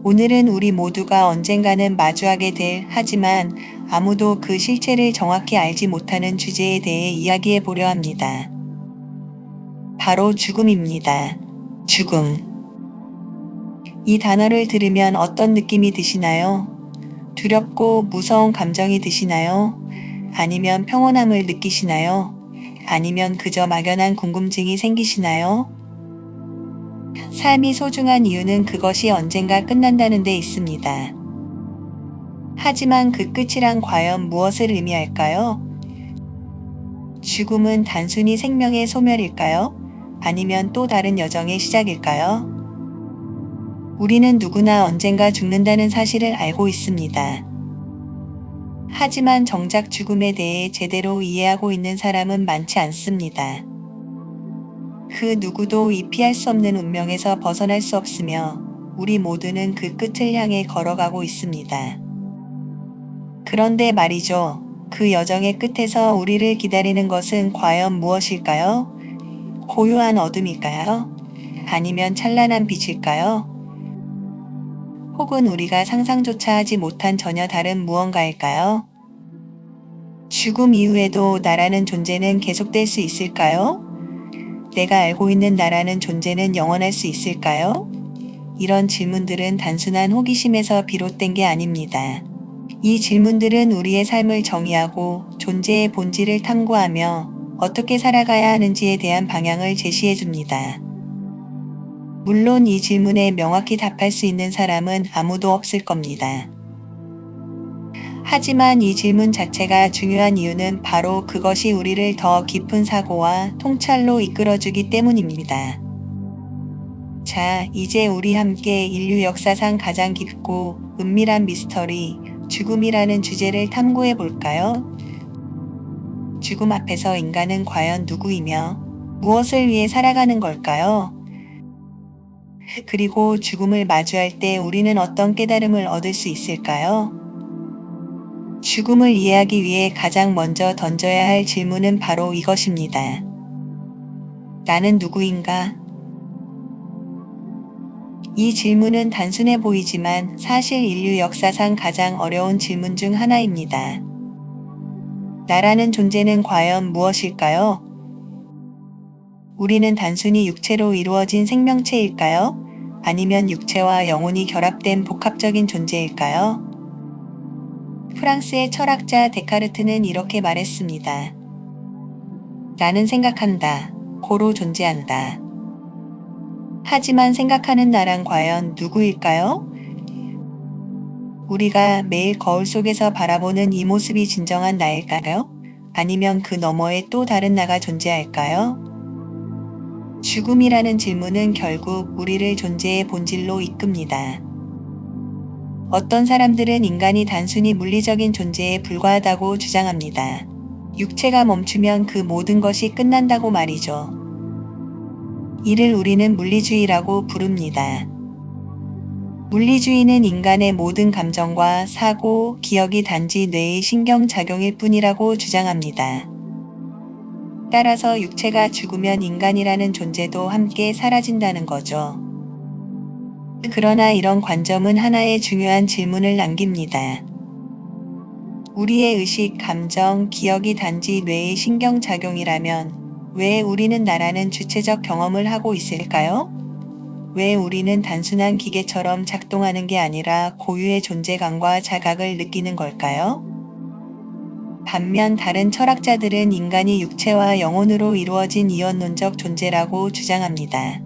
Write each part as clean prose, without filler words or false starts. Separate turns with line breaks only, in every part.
오늘은 우리 모두가 언젠가는 마주하게 될, 하지만 아무도 그 실체를 정확히 알지 못하는 주제에 대해 이야기해 보려 합니다. 바로 죽음입니다. 죽음. 이 단어를 들으면 어떤 느낌이 드시나요? 두렵고 무서운 감정이 드시나요? 아니면 평온함을 느끼시나요? 아니면 그저 막연한 궁금증이 생기시나요? 삶이 소중한 이유는 그것이 언젠가 끝난다는 데 있습니다. 하지만 그 끝이란 과연 무엇을 의미할까요? 죽음은 단순히 생명의 소멸일까요? 아니면 또 다른 여정의 시작일까요? 우리는 누구나 언젠가 죽는다는 사실을 알고 있습니다. 하지만 정작 죽음에 대해 제대로 이해하고 있는 사람은 많지 않습니다. 그 누구도 이 피할 수 없는 운명에서 벗어날 수 없으며 우리 모두는 그 끝을 향해 걸어가고 있습니다. 그런데 말이죠. 그 여정의 끝에서 우리를 기다리는 것은 과연 무엇일까요? 고요한 어둠일까요? 아니면 찬란한 빛일까요? 혹은 우리가 상상조차 하지 못한 전혀 다른 무언가일까요? 죽음 이후에도 나라는 존재는 계속될 수 있을까요? 내가 알고 있는 나라는 존재는 영원할 수 있을까요? 이런 질문들은 단순한 호기심에서 비롯된 게 아닙니다. 이 질문들은 우리의 삶을 정의하고 존재의 본질을 탐구하며 어떻게 살아가야 하는지에 대한 방향을 제시해 줍니다. 물론 이 질문에 명확히 답할 수 있는 사람은 아무도 없을 겁니다. 하지만 이 질문 자체가 중요한 이유는 바로 그것이 우리를 더 깊은 사고와 통찰로 이끌어주기 때문입니다. 자, 이제 우리 함께 인류 역사상 가장 깊고 은밀한 미스터리, 죽음이라는 주제를 탐구해 볼까요? 죽음 앞에서 인간은 과연 누구이며 무엇을 위해 살아가는 걸까요? 그리고 죽음을 마주할 때 우리는 어떤 깨달음을 얻을 수 있을까요? 죽음을 이해하기 위해 가장 먼저 던져야 할 질문은 바로 이것입니다. 나는 누구인가? 이 질문은 단순해 보이지만 사실 인류 역사상 가장 어려운 질문 중 하나입니다. 나라는 존재는 과연 무엇일까요? 우리는 단순히 육체로 이루어진 생명체일까요? 아니면 육체와 영혼이 결합된 복합적인 존재일까요? 프랑스의 철학자 데카르트는 이렇게 말했습니다. 나는 생각한다. 고로 존재한다. 하지만 생각하는 나란 과연 누구일까요? 우리가 매일 거울 속에서 바라보는 이 모습이 진정한 나일까요? 아니면 그 너머에 또 다른 나가 존재할까요? 죽음이라는 질문은 결국 우리를 존재의 본질로 이끕니다. 어떤 사람들은 인간이 단순히 물리적인 존재에 불과하다고 주장합니다. 육체가 멈추면 그 모든 것이 끝난다고 말이죠. 이를 우리는 물리주의라고 부릅니다. 물리주의는 인간의 모든 감정과 사고, 기억이 단지 뇌의 신경작용일 뿐이라고 주장합니다. 따라서 육체가 죽으면 인간이라는 존재도 함께 사라진다는 거죠. 그러나 이런 관점은 하나의 중요한 질문을 남깁니다. 우리의 의식, 감정, 기억이 단지 뇌의 신경작용이라면 왜 우리는 나라는 주체적 경험을 하고 있을까요? 왜 우리는 단순한 기계처럼 작동하는 게 아니라 고유의 존재감과 자각을 느끼는 걸까요? 반면 다른 철학자들은 인간이 육체와 영혼으로 이루어진 이원론적 존재라고 주장합니다.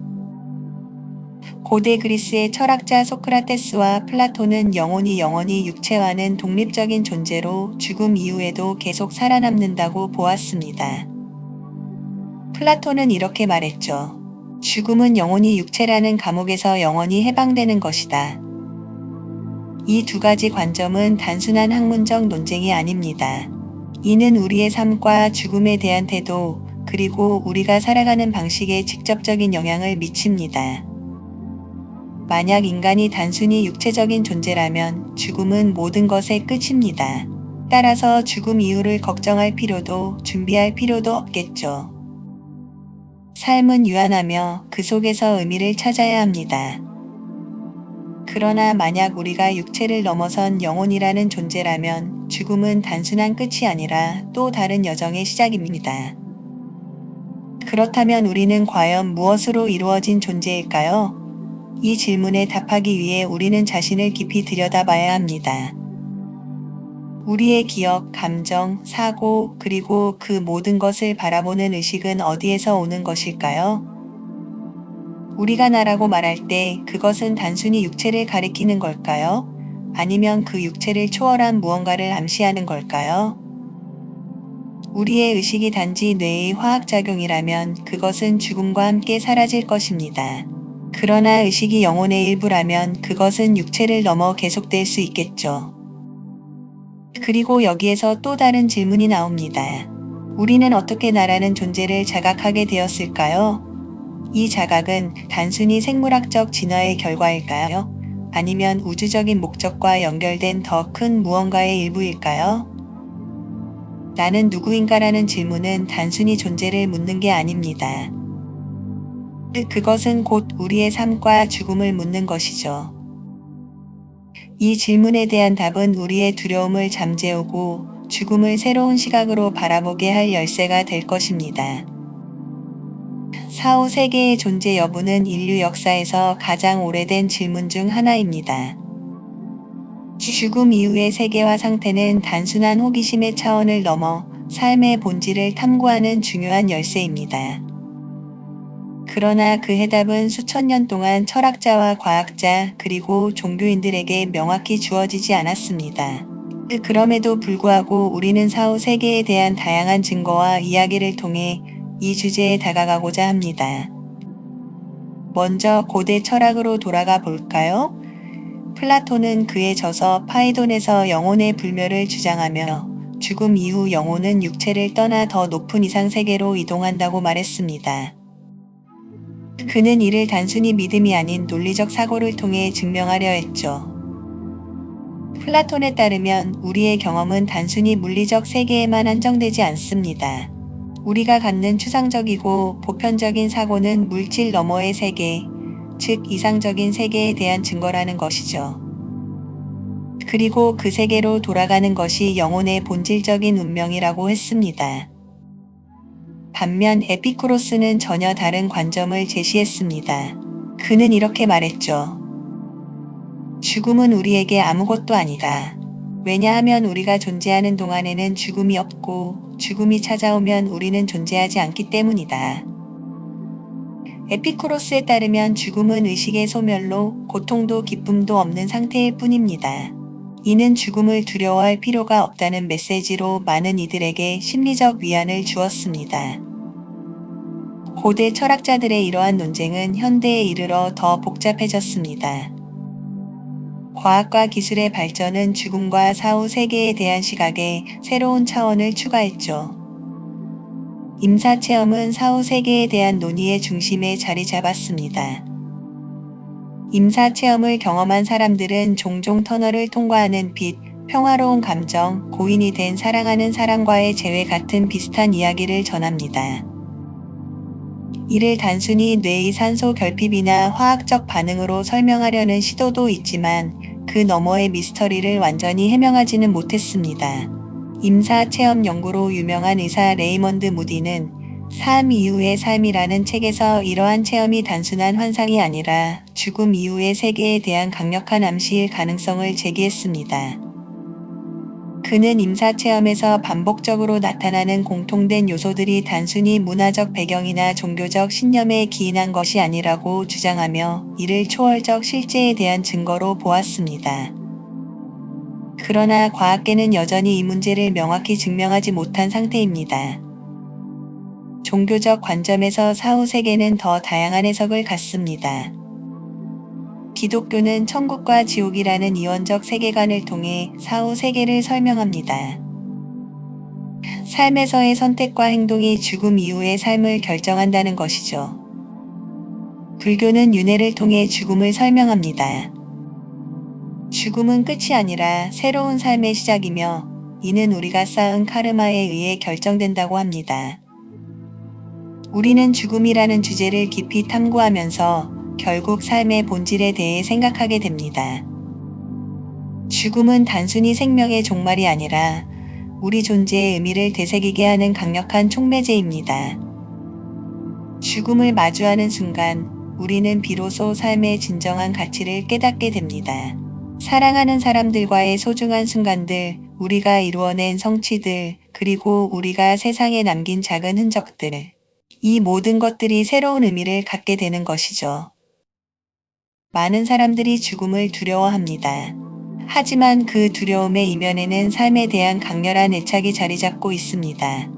고대 그리스의 철학자 소크라테스와 플라톤은 영혼이 영원히 육체와는 독립적인 존재로 죽음 이후에도 계속 살아남는다고 보았습니다. 플라톤은 이렇게 말했죠. 죽음은 영혼이 육체라는 감옥에서 영원히 해방되는 것이다. 이 두 가지 관점은 단순한 학문적 논쟁이 아닙니다. 이는 우리의 삶과 죽음에 대한 태도, 그리고 우리가 살아가는 방식에 직접적인 영향을 미칩니다. 만약 인간이 단순히 육체적인 존재라면 죽음은 모든 것의 끝입니다. 따라서 죽음 이후를 걱정할 필요도 준비할 필요도 없겠죠. 삶은 유한하며 그 속에서 의미를 찾아야 합니다. 그 그러나 만약 우리가 육체를 넘어선 영혼이라는 존재라면 죽음은 단순한 끝이 아니라 또 다른 여정의 시작입니다. 그렇다면 우리는 과연 무엇으로 이루어진 존재일까요? 이 질문에 답하기 위해 우리는 자신을 깊이 들여다봐야 합니다. 우리의 기억, 감정, 사고, 그리고 그 모든 것을 바라보는 의식은 어디에서 오는 것일까요? 우리가 나라고 말할 때 그것은 단순히 육체를 가리키는 걸까요? 아니면 그 육체를 초월한 무언가를 암시하는 걸까요? 우리의 의식이 단지 뇌의 화학작용이라면 그것은 죽음과 함께 사라질 것입니다. 그러나 의식이 영혼의 일부라면 그것은 육체를 넘어 계속될 수 있겠죠. 그리고 여기에서 또 다른 질문이 나옵니다. 우리는 어떻게 나라는 존재를 자각하게 되었을까요? 이 자각은 단순히 생물학적 진화의 결과일까요? 아니면 우주적인 목적과 연결된 더 큰 무언가의 일부일까요? 나는 누구인가라는 질문은 단순히 존재를 묻는 게 아닙니다. 그것은 곧 우리의 삶과 죽음을 묻는 것이죠. 이 질문에 대한 답은 우리의 두려움을 잠재우고 죽음을 새로운 시각으로 바라보게 할 열쇠가 될 것입니다. 사후 세계의 존재 여부는 인류 역사에서 가장 오래된 질문 중 하나입니다. 죽음 이후의 세계와 상태는 단순한 호기심의 차원을 넘어 삶의 본질을 탐구하는 중요한 열쇠입니다. 그러나 그 해답은 수천 년 동안 철학자와 과학자 그리고 종교인들에게 명확히 주어지지 않았습니다. 그럼에도 불구하고 우리는 사후 세계에 대한 다양한 증거와 이야기를 통해 이 주제에 다가가고자 합니다. 먼저 고대 철학으로 돌아가 볼까요? 플라톤은 그의 저서 파이돈에서 영혼의 불멸을 주장하며 죽음 이후 영혼은 육체를 떠나 더 높은 이상 세계로 이동한다고 말했습니다. 그는 이를 단순히 믿음이 아닌 논리적 사고를 통해 증명하려 했죠. 플라톤에 따르면 우리의 경험은 단순히 물리적 세계에만 한정되지 않습니다. 우리가 갖는 추상적이고 보편적인 사고는 물질 너머의 세계, 즉 이상적인 세계에 대한 증거라는 것이죠. 그리고 그 세계로 돌아가는 것이 영혼의 본질적인 운명이라고 했습니다. 반면 에피쿠로스는 전혀 다른 관점을 제시했습니다. 그는 이렇게 말했죠. 죽음은 우리에게 아무것도 아니다. 왜냐하면 우리가 존재하는 동안에는 죽음이 없고 죽음이 찾아오면 우리는 존재하지 않기 때문이다. 에피쿠로스에 따르면 죽음은 의식의 소멸로 고통도 기쁨도 없는 상태일 뿐입니다. 이는 죽음을 두려워할 필요가 없다는 메시지로 많은 이들에게 심리적 위안을 주었습니다. 고대 철학자들의 이러한 논쟁은 현대에 이르러 더 복잡해졌습니다. 과학과 기술의 발전은 죽음과 사후 세계에 대한 시각에 새로운 차원을 추가했죠. 임사체험은 사후 세계에 대한 논의의 중심에 자리 잡았습니다. 임사체험을 경험한 사람들은 종종 터널을 통과하는 빛, 평화로운 감정, 고인이 된 사랑하는 사람과의 재회 같은 비슷한 이야기를 전합니다. 이를 단순히 뇌의 산소 결핍이나 화학적 반응으로 설명하려는 시도도 있지만 그 너머의 미스터리를 완전히 해명하지는 못했습니다. 임사체험 연구로 유명한 의사 레이먼드 무디는 삶 이후의 삶이라는 책에서 이러한 체험이 단순한 환상이 아니라 죽음 이후의 세계에 대한 강력한 암시일 가능성을 제기했습니다. 그는 임사체험에서 반복적으로 나타나는 공통된 요소들이 단순히 문화적 배경이나 종교적 신념에 기인한 것이 아니라고 주장하며 이를 초월적 실제에 대한 증거로 보았습니다. 그러나 과학계는 여전히 이 문제를 명확히 증명하지 못한 상태입니다. 종교적 관점에서 사후 세계는 더 다양한 해석을 갖습니다. 기독교는 천국과 지옥이라는 이원적 세계관을 통해 사후 세계를 설명합니다. 삶에서의 선택과 행동이 죽음 이후의 삶을 결정한다는 것이죠. 불교는 윤회를 통해 죽음을 설명합니다. 죽음은 끝이 아니라 새로운 삶의 시작이며 이는 우리가 쌓은 카르마에 의해 결정된다고 합니다. 우리는 죽음이라는 주제를 깊이 탐구하면서 결국 삶의 본질에 대해 생각하게 됩니다. 죽음은 단순히 생명의 종말이 아니라 우리 존재의 의미를 되새기게 하는 강력한 촉매제입니다. 죽음을 마주하는 순간 우리는 비로소 삶의 진정한 가치를 깨닫게 됩니다. 사랑하는 사람들과의 소중한 순간들, 우리가 이루어낸 성취들, 그리고 우리가 세상에 남긴 작은 흔적들. 이 모든 것들이 새로운 의미를 갖게 되는 것이죠. 많은 사람들이 죽음을 두려워합니다. 하지만 그 두려움의 이면에는 삶에 대한 강렬한 애착이 자리 잡고 있습니다.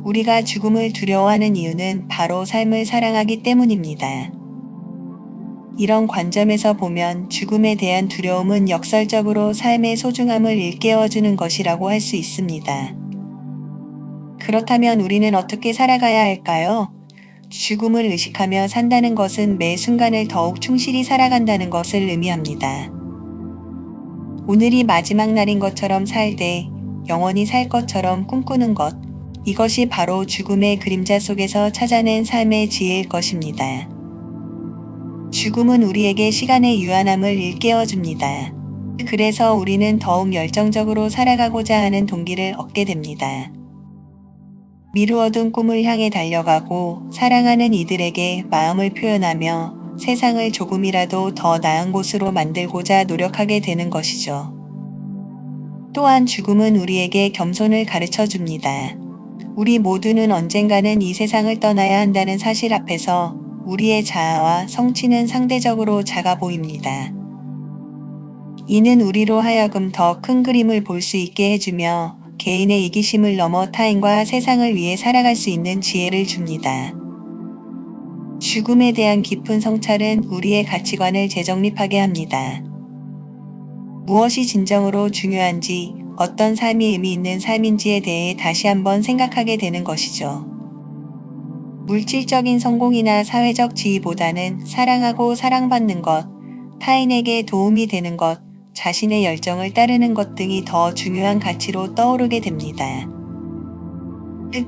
우리가 죽음을 두려워하는 이유는 바로 삶을 사랑하기 때문입니다. 이런 관점에서 보면 죽음에 대한 두려움은 역설적으로 삶의 소중함을 일깨워주는 것이라고 할 수 있습니다. 그렇다면 우리는 어떻게 살아가야 할까요? 죽음을 의식하며 산다는 것은 매 순간을 더욱 충실히 살아간다는 것을 의미합니다. 오늘이 마지막 날인 것처럼 살되 영원히 살 것처럼 꿈꾸는 것. 이것이 바로 죽음의 그림자 속에서 찾아낸 삶의 지혜일 것입니다. 죽음은 우리에게 시간의 유한함을 일깨워줍니다. 그래서 우리는 더욱 열정적으로 살아가고자 하는 동기를 얻게 됩니다. 미루어둔 꿈을 향해 달려가고 사랑하는 이들에게 마음을 표현하며 세상을 조금이라도 더 나은 곳으로 만들고자 노력하게 되는 것이죠. 또한 죽음은 우리에게 겸손을 가르쳐 줍니다. 우리 모두는 언젠가는 이 세상을 떠나야 한다는 사실 앞에서 우리의 자아와 성취는 상대적으로 작아 보입니다. 이는 우리로 하여금 더 큰 그림을 볼 수 있게 해주며 개인의 이기심을 넘어 타인과 세상을 위해 살아갈 수 있는 지혜를 줍니다. 죽음에 대한 깊은 성찰은 우리의 가치관을 재정립하게 합니다. 무엇이 진정으로 중요한지, 어떤 삶이 의미 있는 삶인지에 대해 다시 한번 생각하게 되는 것이죠. 물질적인 성공이나 사회적 지위보다는 사랑하고 사랑받는 것, 타인에게 도움이 되는 것, 자신의 열정을 따르는 것 등이 더 중요한 가치로 떠오르게 됩니다.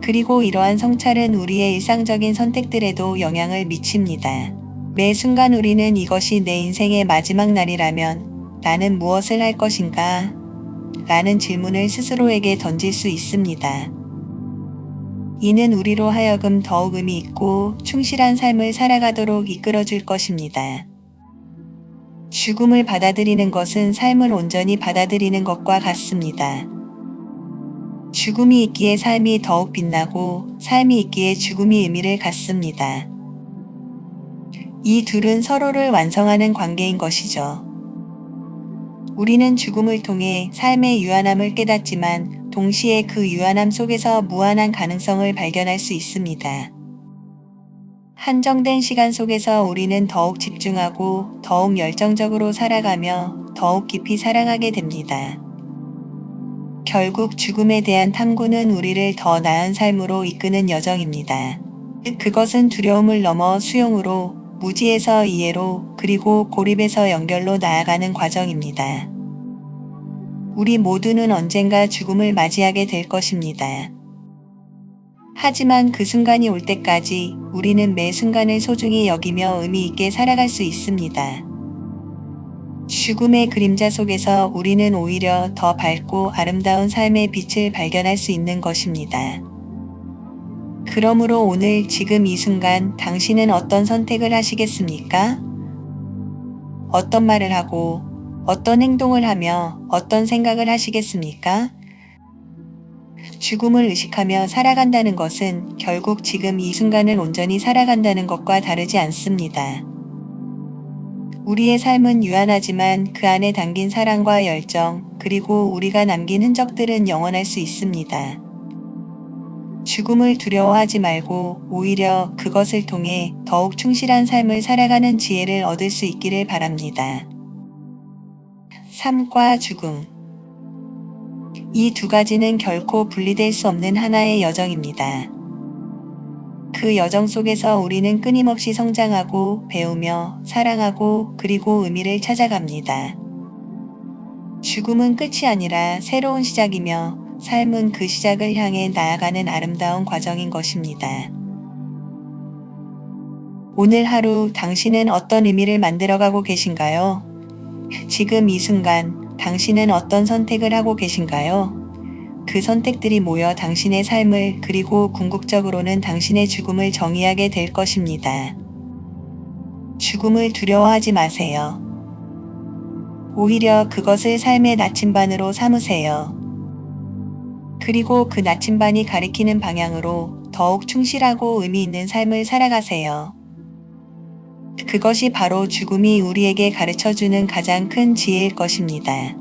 그리고 이러한 성찰은 우리의 일상적인 선택들에도 영향을 미칩니다. 매 순간 우리는 이것이 내 인생의 마지막 날이라면 나는 무엇을 할 것인가? 라는 질문을 스스로에게 던질 수 있습니다. 이는 우리로 하여금 더욱 의미 있고 충실한 삶을 살아가도록 이끌어줄 것입니다. 죽음을 받아들이는 것은 삶을 온전히 받아들이는 것과 같습니다. 죽음이 있기에 삶이 더욱 빛나고 삶이 있기에 죽음이 의미를 갖습니다. 이 둘은 서로를 완성하는 관계인 것이죠. 우리는 죽음을 통해 삶의 유한함을 깨닫지만 동시에 그 유한함 속에서 무한한 가능성을 발견할 수 있습니다. 한정된 시간 속에서 우리는 더욱 집중하고 더욱 열정적으로 살아가며 더욱 깊이 사랑하게 됩니다. 결국 죽음에 대한 탐구는 우리를 더 나은 삶으로 이끄는 여정입니다. 그것은 두려움을 넘어 수용으로, 무지에서 이해로, 그리고 고립에서 연결로 나아가는 과정입니다. 우리 모두는 언젠가 죽음을 맞이하게 될 것입니다. 하지만 그 순간이 올 때까지 우리는 매 순간을 소중히 여기며 의미 있게 살아갈 수 있습니다. 죽음의 그림자 속에서 우리는 오히려 더 밝고 아름다운 삶의 빛을 발견할 수 있는 것입니다. 그러므로 오늘 지금 이 순간 당신은 어떤 선택을 하시겠습니까? 어떤 말을 하고, 어떤 행동을 하며, 어떤 생각을 하시겠습니까? 죽음을 의식하며 살아간다는 것은 결국 지금 이 순간을 온전히 살아간다는 것과 다르지 않습니다. 우리의 삶은 유한하지만 그 안에 담긴 사랑과 열정, 그리고 우리가 남긴 흔적들은 영원할 수 있습니다. 죽음을 두려워하지 말고 오히려 그것을 통해 더욱 충실한 삶을 살아가는 지혜를 얻을 수 있기를 바랍니다. 삶과 죽음. 이 두 가지는 결코 분리될 수 없는 하나의 여정입니다. 그 여정 속에서 우리는 끊임없이 성장하고 배우며 사랑하고 그리고 의미를 찾아갑니다. 죽음은 끝이 아니라 새로운 시작이며 삶은 그 시작을 향해 나아가는 아름다운 과정인 것입니다. 오늘 하루 당신은 어떤 의미를 만들어가고 계신가요? 지금 이 순간 당신은 어떤 선택을 하고 계신가요? 그 선택들이 모여 당신의 삶을 그리고 궁극적으로는 당신의 죽음을 정의하게 될 것입니다. 죽음을 두려워하지 마세요. 오히려 그것을 삶의 나침반으로 삼으세요. 그리고 그 나침반이 가리키는 방향으로 더욱 충실하고 의미 있는 삶을 살아가세요. 그것이 바로 죽음이 우리에게 가르쳐주는 가장 큰 지혜일 것입니다.